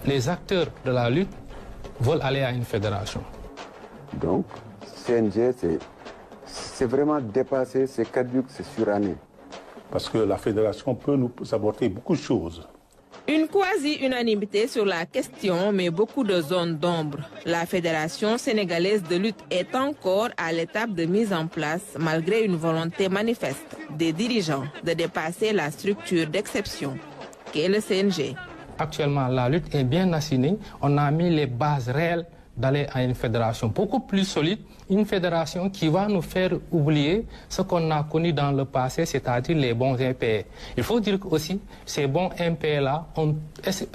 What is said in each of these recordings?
les acteurs de la lutte veulent aller à une fédération. Donc, CNG, c'est vraiment dépassé, c'est caduc, c'est suranné. Parce que la fédération peut nous apporter beaucoup de choses. Une quasi-unanimité sur la question, mais beaucoup de zones d'ombre. La Fédération sénégalaise de lutte est encore à l'étape de mise en place, malgré une volonté manifeste des dirigeants de dépasser la structure d'exception qu'est le CNG. Actuellement, la lutte est bien assinée. On a mis les bases réelles d'aller à une fédération beaucoup plus solide, une fédération qui va nous faire oublier ce qu'on a connu dans le passé, c'est-à-dire les bons impayés. Il faut dire que aussi, ces bons impayés-là ont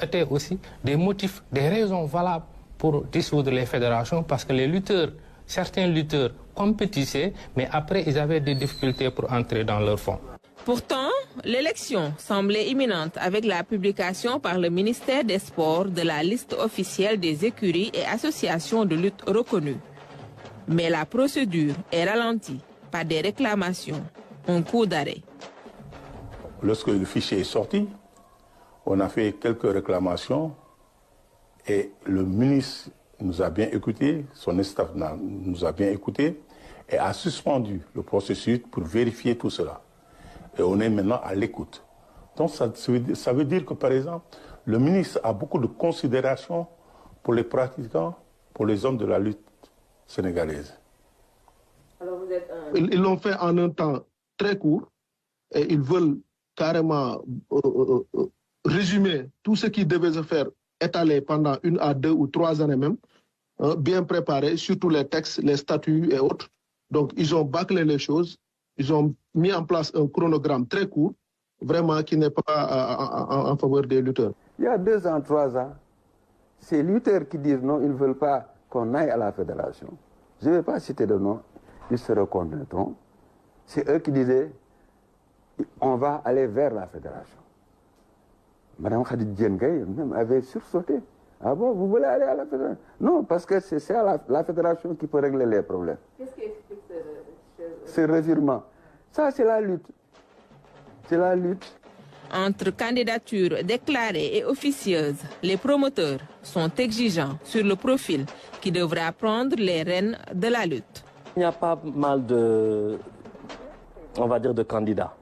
été aussi des motifs, des raisons valables pour dissoudre les fédérations, parce que les lutteurs, certains lutteurs compétissaient, mais après ils avaient des difficultés pour entrer dans leur fonds. Pourtant, l'élection semblait imminente avec la publication par le ministère des Sports de la liste officielle des écuries et associations de lutte reconnues. Mais la procédure est ralentie par des réclamations, un coup d'arrêt. Lorsque le fichier est sorti, on a fait quelques réclamations et le ministre nous a bien écoutés, son staff nous a bien écoutés et a suspendu le processus pour vérifier tout cela. Et on est maintenant à l'écoute. Donc ça veut dire que, par exemple, le ministre a beaucoup de considération pour les pratiquants, pour les hommes de la lutte sénégalaise. Alors ils l'ont fait en un temps très court et ils veulent carrément résumer tout ce qui devait se faire, étaler pendant 1 à 2 ou 3 années même, bien préparé, surtout les textes, les statuts et autres. Donc ils ont bâclé les choses. Ils ont mis en place un chronogramme très court, vraiment qui n'est pas en faveur des lutteurs. Il y a 2 ans, 3 ans, ces lutteurs qui disent non, ils ne veulent pas qu'on aille à la fédération. Je ne vais pas citer de nom, ils se reconnaîtront. C'est eux qui disaient on va aller vers la fédération. Madame Khadid Djengay même avait sursauté. Ah bon, vous voulez aller à la fédération? Non, parce que c'est la fédération qui peut régler les problèmes. Qu'est-ce qui explique ce revirement? Ça, c'est la lutte. C'est la lutte. Entre candidatures déclarées et officieuses, les promoteurs sont exigeants sur le profil qui devra prendre les rênes de la lutte. Il y a pas mal de, on va dire, de candidats.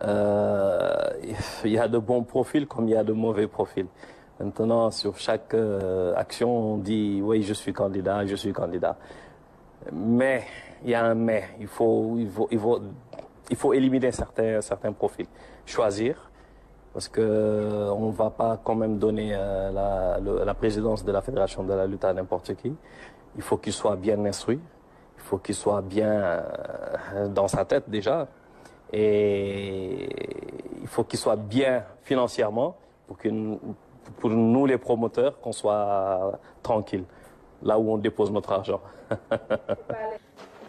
Il y a de bons profils comme il y a de mauvais profils. Maintenant, sur chaque action, on dit oui, je suis candidat, je suis candidat. Mais il y a un mais. Il faut éliminer certains profils, choisir, parce que on va pas quand même donner la présidence de la fédération de la lutte à n'importe qui. Il faut qu'il soit bien instruit, il faut qu'il soit bien dans sa tête déjà, et il faut qu'il soit bien financièrement pour nous les promoteurs qu'on soit tranquille là où on dépose notre argent.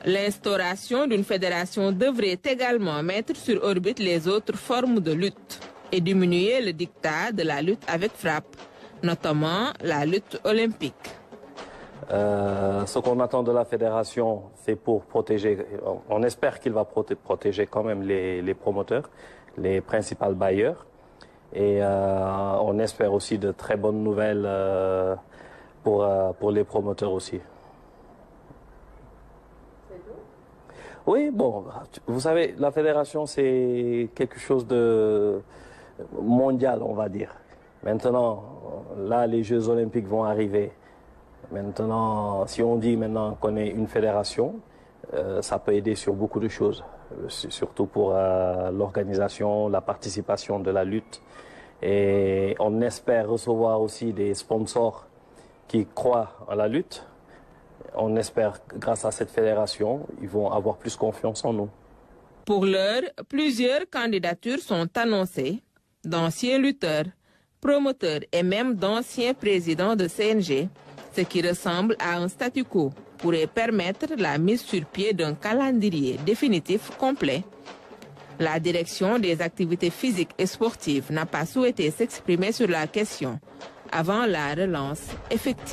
L'instauration d'une fédération devrait également mettre sur orbite les autres formes de lutte et diminuer le diktat de la lutte avec frappe, notamment la lutte olympique. Ce qu'on attend de la fédération, c'est pour protéger, on espère qu'il va protéger quand même les promoteurs, les principaux bailleurs, et on espère aussi de très bonnes nouvelles pour les promoteurs aussi. Oui, bon, vous savez, la fédération, c'est quelque chose de mondial, on va dire. Maintenant, là, les Jeux olympiques vont arriver. Maintenant, si on dit maintenant qu'on est une fédération, ça peut aider sur beaucoup de choses, surtout pour l'organisation, la participation de la lutte. Et on espère recevoir aussi des sponsors qui croient à la lutte. On espère que grâce à cette fédération, ils vont avoir plus confiance en nous. Pour l'heure, plusieurs candidatures sont annoncées d'anciens lutteurs, promoteurs et même d'anciens présidents de CNG, ce qui ressemble à un statu quo pourrait permettre la mise sur pied d'un calendrier définitif complet. La direction des activités physiques et sportives n'a pas souhaité s'exprimer sur la question avant la relance effective.